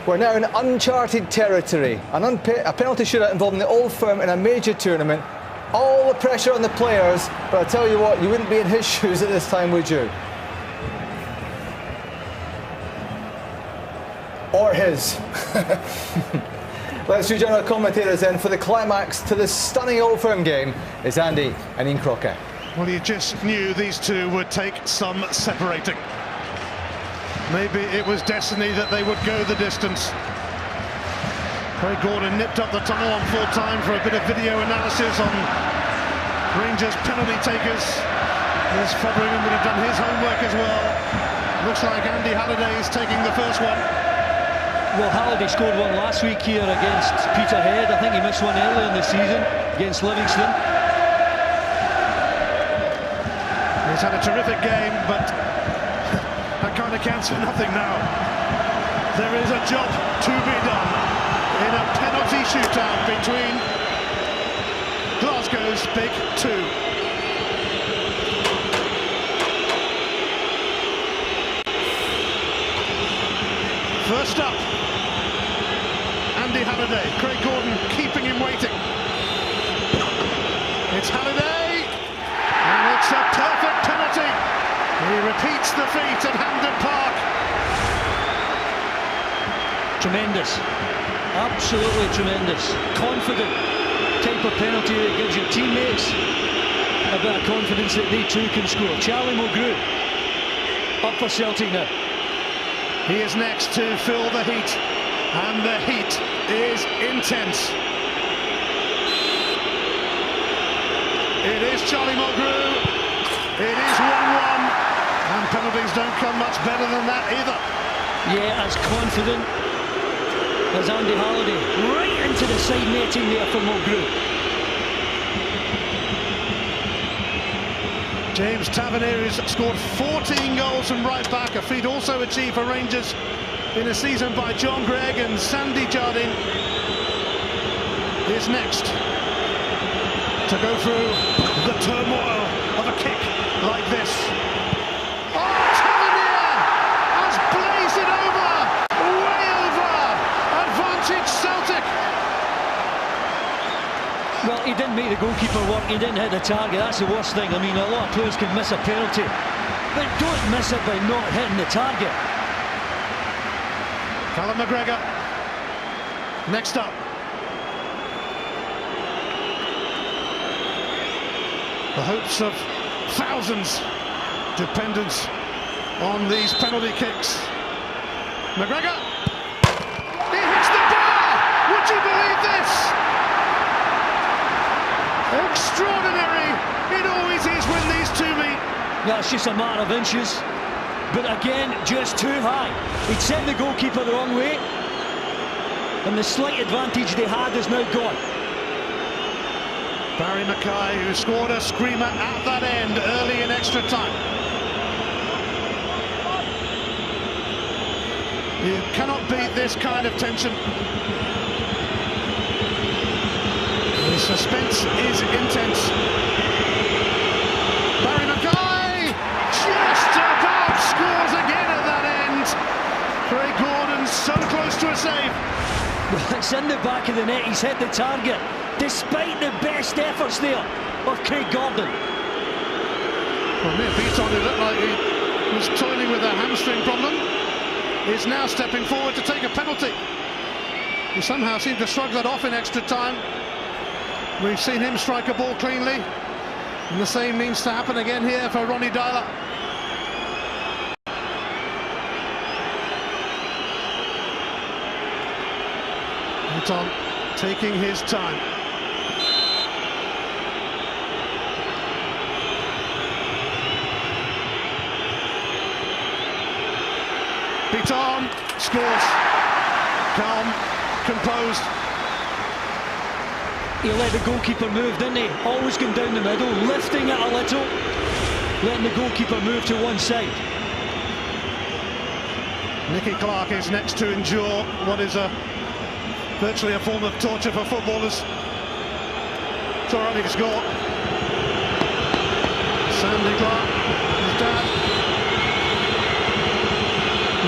We're now in uncharted territory. A penalty shootout involving the Old Firm in a major tournament. All the pressure on the players, but I tell you what, you wouldn't be in his shoes at this time, would you? Or his. Let's rejoin our commentators then for the climax to this stunning Old Firm game. It's Andy and Ian Crocker. Well, you just knew these two would take some separating. Maybe it was destiny that they would go the distance. Craig Gordon nipped up the tunnel on full time for a bit of video analysis on Rangers penalty takers. As Fotheringham would have done his homework as well. Looks like Andy Halliday is taking the first one. Well, Halliday scored one last week here against Peterhead. I think he missed one earlier in the season against Livingston. He's had a terrific game, but that kind of counts for nothing now. There is a job to be done in a penalty shootout between Glasgow's big two. First up, Andy Halliday. Craig Gordon keeping him waiting. It's Halliday, and it's a perfect penalty. He repeats the feat at Hampden Park. Tremendous, absolutely tremendous. Confident type of penalty that gives your teammates a bit of confidence that they too can score. Charlie Mulgrew up for Celtic now. He is next to fill the heat, and the heat is intense. It is Charlie Mulgrew. It is 1-1, and penalties don't come much better than that either. Yeah, as confident as Andy Halliday, right into the side netting there for Mulgrew. James Tavernier has scored 14 goals from right back, a feat also achieved for Rangers in a season by John Gregg, and Sandy Jardine is next to go through the turmoil of a kick like this. Oh, Tavernier has blazed it over, way over, advantage Celtic. Well, he didn't make the goalkeeper work, he didn't hit the target, that's the worst thing. I mean, a lot of players can miss a penalty, but don't miss it by not hitting the target. Callum McGregor, next up. The hopes of thousands dependent on these penalty kicks. McGregor, he hits the bar! Would you believe this? Extraordinary! It always is when these two meet. That's just a matter of inches, but again, just too high. He'd sent the goalkeeper the wrong way, and the slight advantage they had is now gone. Barry Mackay, who scored a screamer at that end early in extra time. You cannot beat this kind of tension. The suspense is intense. Barry Mackay just about scores again at that end. Craig Gordon so close to a save. Well, it's in the back of the net, he's hit the target, despite the best efforts there of Craig Gordon. Well, Neil Beaton, who looked like he was toiling with a hamstring problem, is now stepping forward to take a penalty. He somehow seemed to shrug that off in extra time. We've seen him strike a ball cleanly, and the same needs to happen again here for Ronnie Dyler. Beaton taking his time. Beaton scores. Calm, composed. He let the goalkeeper move, didn't he? Always going down the middle, lifting it a little, letting the goalkeeper move to one side. Nicky Clark is next to endure what is virtually a form of torture for footballers. It's all right, he can score. Sandy Clark, his dad.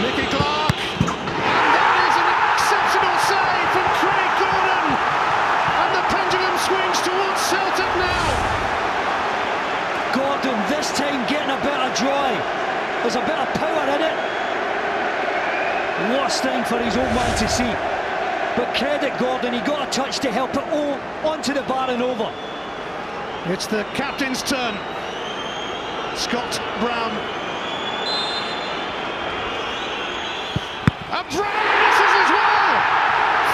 Nicky Clark, and that is an Worst thing for his own man to see. But credit Gordon, he got a touch to help it all onto the bar and over. It's the captain's turn. Scott Brown. And Brown misses as well!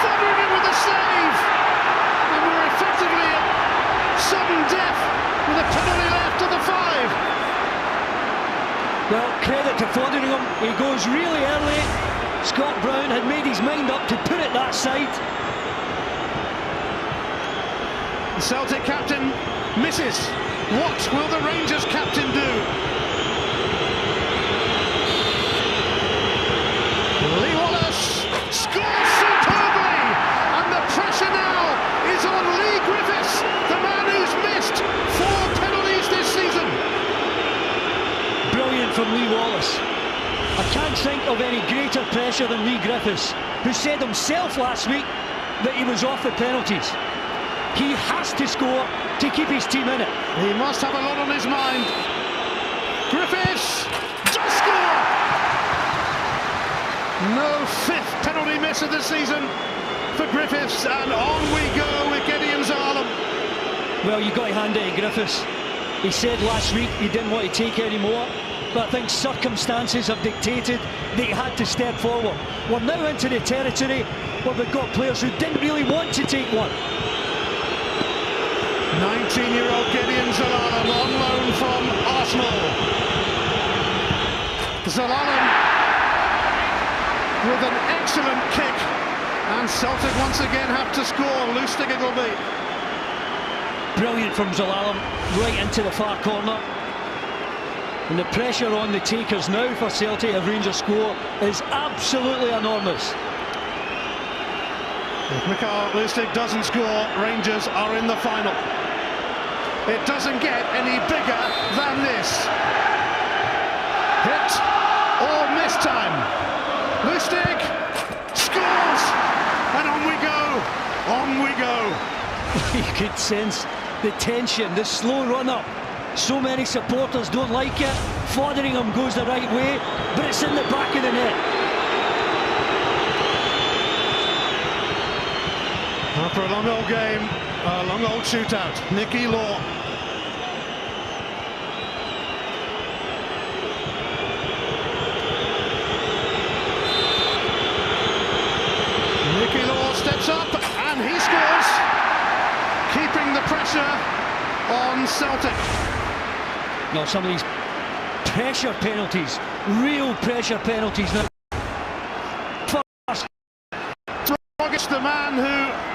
Thundering in with a save! And we're effectively at sudden death with a penalty left to the 5. Well, credit to Fotheringham, he goes really early. Scott Brown had made his mind up to put it that side. The Celtic captain misses. What will the Rangers captain do? Lee Wallace scores superbly, and the pressure now is on Lee Griffiths, the man who's missed 4 penalties this season. Brilliant from Lee Wallace. I can't think of any greater pressure than Lee Griffiths, who said himself last week that he was off the penalties. He has to score to keep his team in it. He must have a lot on his mind. Griffiths does score! No 5th penalty miss of the season for Griffiths, and on we go with Gideon Zalam. Well, you got to hand it to Griffiths. He said last week he didn't want to take any more, but I think circumstances have dictated that he had to step forward. We're now into the territory where we've got players who didn't really want to take one. 19-year-old Gideon Zalam on loan from Arsenal. Zalam with an excellent kick, and Celtic once again have to score. Lustig it will be. Brilliant from Zalam, right into the far corner. And the pressure on the takers now for Celtic if Rangers score is absolutely enormous. If Mikael Lustig doesn't score, Rangers are in the final. It doesn't get any bigger than this. Hit or miss time. Lustig scores, and on we go, on we go. You could sense the tension, the slow run-up. So many supporters don't like it. Fotheringham goes the right way, but it's in the back of the net. After a long old game, a long old shootout, Nicky Law. Nicky Law steps up and he scores, keeping the pressure on Celtic. Now some of these pressure penalties, real pressure penalties now. It's the man who